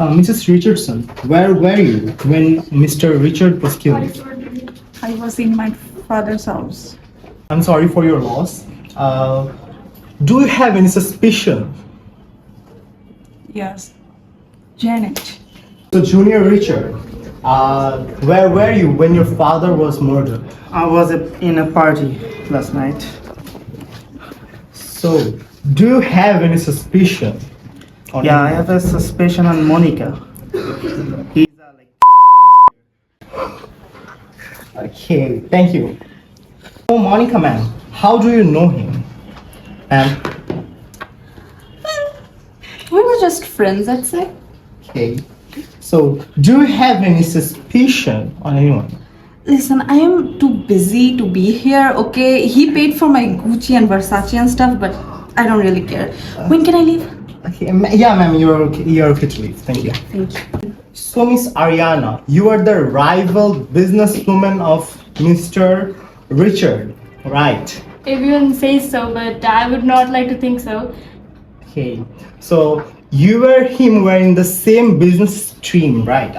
Mrs. Richardson, where were you when Mr. Richard was killed? I was in my father's house. I'm sorry for your loss. Do you have any suspicion? Yes. Janet. So, Junior Richard, where were you when your father was murdered? I was in a party last night. So, do you have any suspicion? Yeah, I have a suspicion on Monica. He's Okay, thank you. Oh, Monica, ma'am, how do you know him? And We were just friends, I'd say. okay, so do you have any suspicion on anyone? Listen, I am too busy to be here, okay? He paid for my Gucci and Versace and stuff, but I don't really care. When can I leave? Okay, yeah, ma'am, you're okay to leave. Thank you. Thank you. So, Miss Ariana, you are the rival businesswoman of Mr. Richard, right? Everyone says so, but I would not like to think so. Okay, so you him were in the same business stream, right?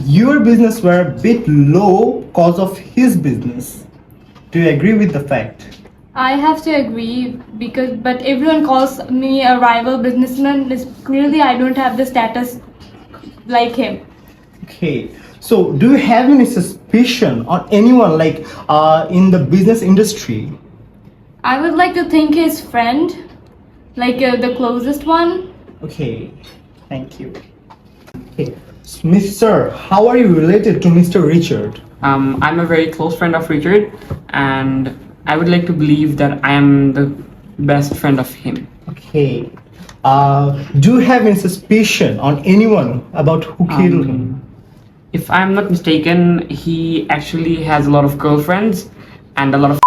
Your business were a bit low cause of his business. Do you agree with the fact? I have to agree but everyone calls me a rival businessman. Clearly, I don't have the status like him. Okay, so do you have any suspicion on anyone like in the business industry? I would like to think his friend, like the closest one. Okay, thank you. Okay, Sir, how are you related to Mr. Richard? I'm a very close friend of Richard, and I would like to believe that I am the best friend of him. Okay. Do you have any suspicion on anyone about who killed him? If I'm not mistaken, he actually has a lot of girlfriends and a lot of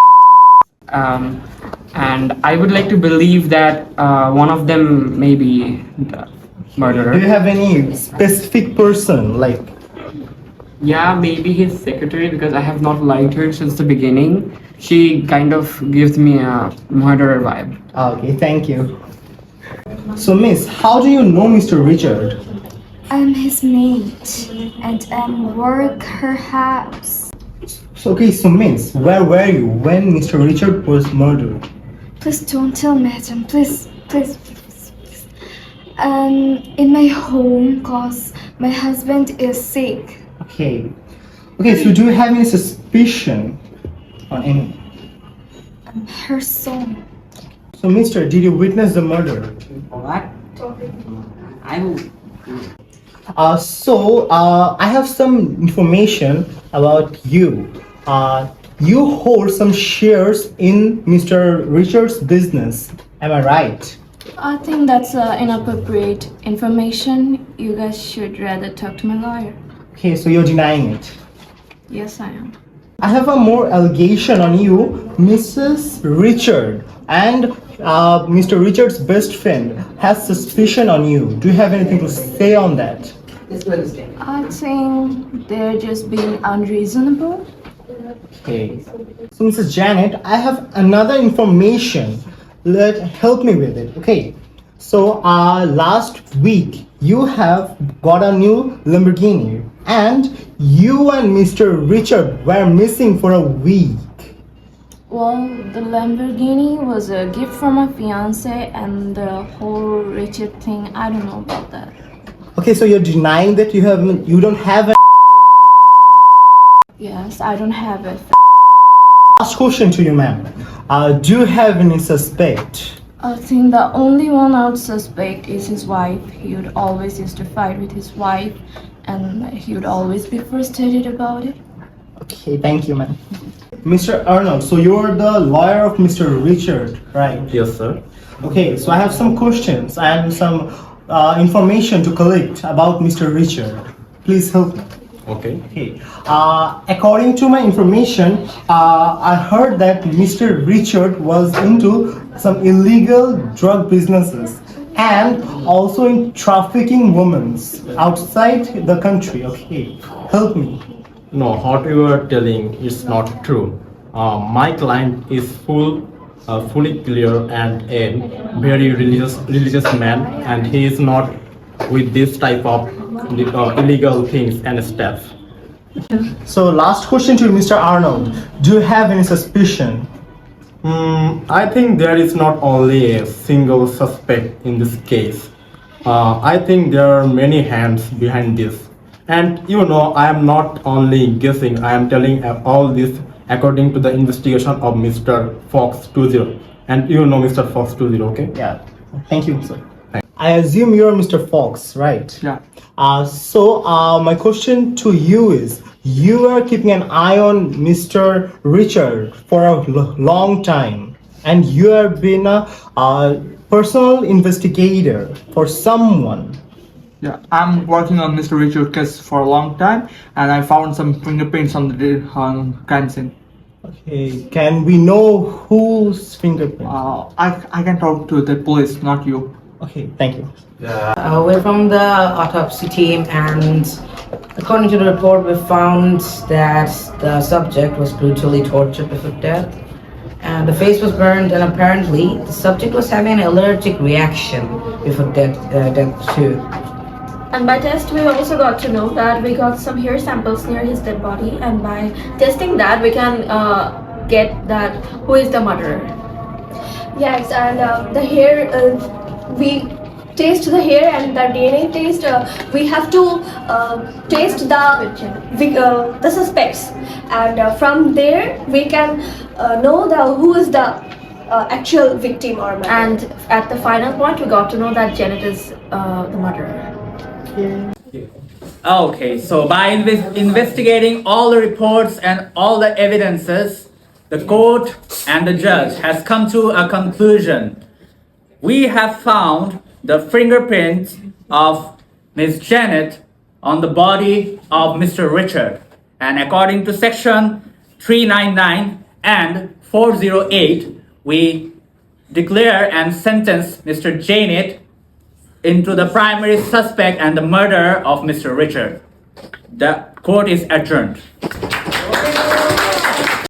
and I would like to believe that one of them may be the murderer. Do you have any specific person like? Yeah, maybe his secretary, because I have not liked her since the beginning. She kind of gives me a murderer vibe. Okay, thank you. So, Miss, how do you know Mr. Richard? I'm his mate and work her house. So, okay, so Miss, where were you when Mr. Richard was murdered? Please don't tell madam, please. In my home cause my husband is sick. Okay. Okay, so do you have any suspicion on anyone? Her son. So, Mister, did you witness the murder? What? I will. I have some information about you. You hold some shares in Mr. Richard's business. Am I right? I think that's inappropriate information. You guys should rather talk to my lawyer. Okay, so you're denying it. Yes, I am. I have a more allegation on you, Mrs. Richard, and Mr. Richard's best friend has suspicion on you. Do you have anything to say on that? I think they're just being unreasonable. Okay. So, Mrs. Janet, I have another information. Help me with it. Okay. So, last week you have got a new Lamborghini, and you and Mr. Richard were missing for a week. Well, the Lamborghini was a gift from my fiance, and the whole Richard thing, I don't know about that. Okay, so you're denying that you don't have a. Yes, I don't have it. Last question to you, ma'am. Do you have any suspect? I think the only one I would suspect is his wife. He would always used to fight with his wife, and he would always be frustrated about it. Okay, thank you, ma'am. Mr. Arnold, so you're the lawyer of Mr. Richard, right? Yes, sir. Okay, so I have some questions and some information to collect about Mr. Richard. Please help me. Okay. Okay. According to my information, I heard that Mr. Richard was into some illegal drug businesses and also in trafficking women outside the country. Okay, help me. No, what you are telling is not true. My client is fully clear and a very religious man, and he is not with this type of illegal things and steps. So last question to you, Mr. Arnold. Do you have any suspicion? I think there is not only a single suspect in this case. I think there are many hands behind this. And I am not only guessing, I am telling all this according to the investigation of Mr. Fox 20. And Mr. Fox 20, okay? Yeah. Thank you, sir. I assume you're Mr. Fox, right? Yeah. So my question to you is, you are keeping an eye on Mr. Richard for a long time, and you have been a personal investigator for someone. Yeah, I'm working on Mr. Richard case for a long time, and I found some fingerprints on the crime scene. Okay, can we know whose fingerprint? I can talk to the police, not you. Okay, thank you. We're from the autopsy team, and according to the report, we found that the subject was brutally tortured before death, and the face was burned, and apparently the subject was having an allergic reaction before death too. And by test, we also got to know that we got some hair samples near his dead body, and by testing that, we can get that who is the murderer. Yes, and the hair, we taste the hair and the DNA taste. We have to taste the suspects, and from there we can know who is the actual victim or murderer. And at the final point, we got to know that Janet is the murderer. Okay, so by investigating all the reports and all the evidences, the court and the judge has come to a conclusion. We have found the fingerprints of Ms. Janet on the body of Mr. Richard. And according to section 399 and 408, we declare and sentence Mr. Janet into the primary suspect and the murderer of Mr. Richard. The court is adjourned.